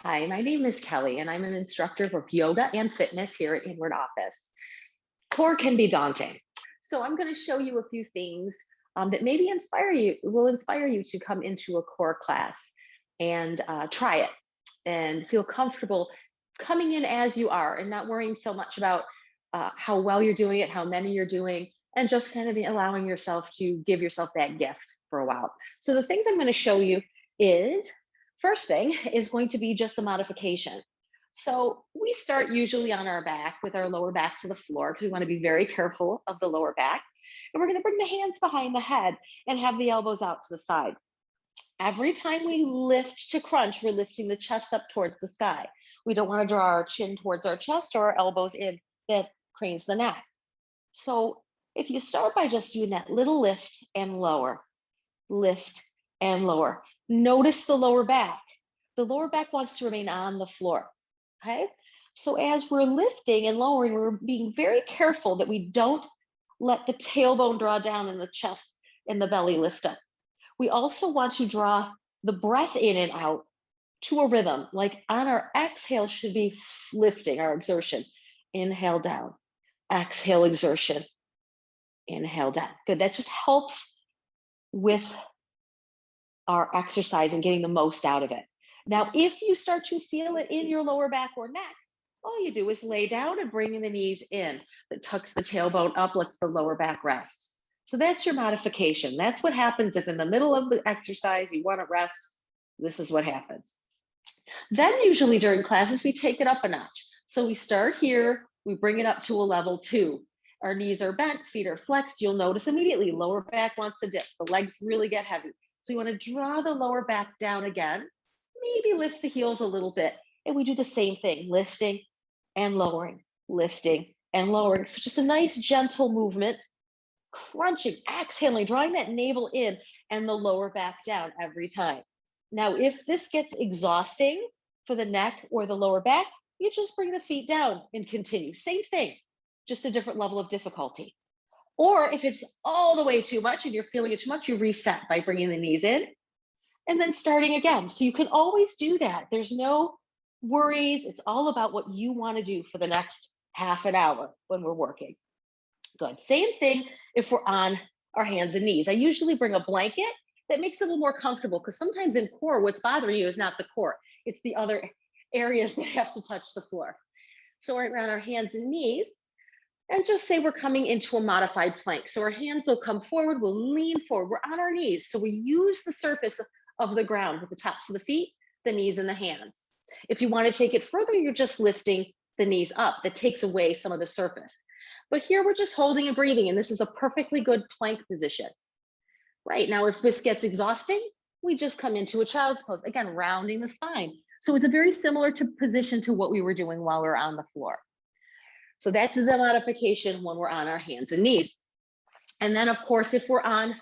Hi, my name is Kelly, and I'm an instructor for yoga and fitness here at Inward Office. Core can be daunting. So I'm going to show you a few things that maybe will inspire you to come into a core class and try it and feel comfortable coming in as you are and not worrying so much about how well you're doing it, how many you're doing, and just kind of allowing yourself to give yourself that gift for a while. So the things I'm going to show you is first thing is going to be just the modification. So we start usually on our back with our lower back to the floor because we want to be very careful of the lower back. And we're going to bring the hands behind the head and have the elbows out to the side. Every time we lift to crunch, we're lifting the chest up towards the sky. We don't want to draw our chin towards our chest or our elbows in. That cranes the neck. So if you start by just doing that little lift and lower, notice the lower back. The lower back wants to remain on the floor. Okay. So as we're lifting and lowering, we're being very careful that we don't let the tailbone draw down and the chest and the belly lift up. We also want to draw the breath in and out to a rhythm, like on our exhale should be lifting our exertion. Inhale down, exhale exertion, inhale down. Good. That just helps with our exercise and getting the most out of it. Now, if you start to feel it in your lower back or neck, all you do is lay down and bring the knees in. That tucks the tailbone up, lets the lower back rest. So that's your modification. That's what happens if in the middle of the exercise you want to rest. This is what happens. Then usually during classes, we take it up a notch. So we start here, we bring it up to a level 2. Our knees are bent, feet are flexed. You'll notice immediately lower back wants to dip. The legs really get heavy. So you want to draw the lower back down again, maybe lift the heels a little bit. And we do the same thing, lifting and lowering, lifting and lowering. So just a nice gentle movement, crunching, exhaling, drawing that navel in and the lower back down every time. Now, if this gets exhausting for the neck or the lower back, you just bring the feet down and continue. Same thing, just a different level of difficulty. Or if it's all the way too much and you're feeling it too much, you reset by bringing the knees in and then starting again. So you can always do that. There's no worries. It's all about what you want to do for the next half an hour when we're working. Good. Same thing if we're on our hands and knees. I usually bring a blanket that makes it a little more comfortable because sometimes in core, what's bothering you is not the core, it's the other areas that have to touch the floor. So we're around our hands and knees. And just say we're coming into a modified plank. So our hands will come forward, we'll lean forward, we're on our knees. So we use the surface of the ground with the tops of the feet, the knees, and the hands. If you want to take it further, you're just lifting the knees up. That takes away some of the surface. But here we're just holding and breathing, and this is a perfectly good plank position. Right, now if this gets exhausting, we just come into a child's pose, again, rounding the spine. So it's a very similar position to what we were doing while we were on the floor. So that's the modification when we're on our hands and knees. And then of course, if we're on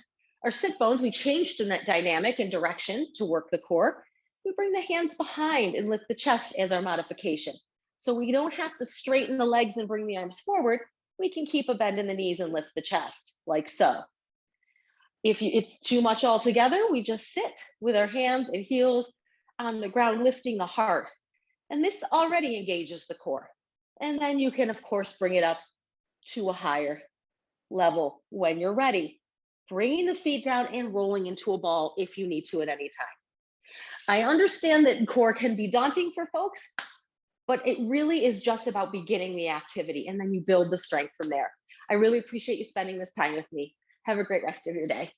our sit bones, we change the dynamic and direction to work the core. We bring the hands behind and lift the chest as our modification. So we don't have to straighten the legs and bring the arms forward. We can keep a bend in the knees and lift the chest like so. If it's too much altogether, we just sit with our hands and heels on the ground, lifting the heart. And this already engages the core. And then you can, of course, bring it up to a higher level when you're ready. Bringing the feet down and rolling into a ball if you need to at any time. I understand that core can be daunting for folks, but it really is just about beginning the activity and then you build the strength from there. I really appreciate you spending this time with me. Have a great rest of your day.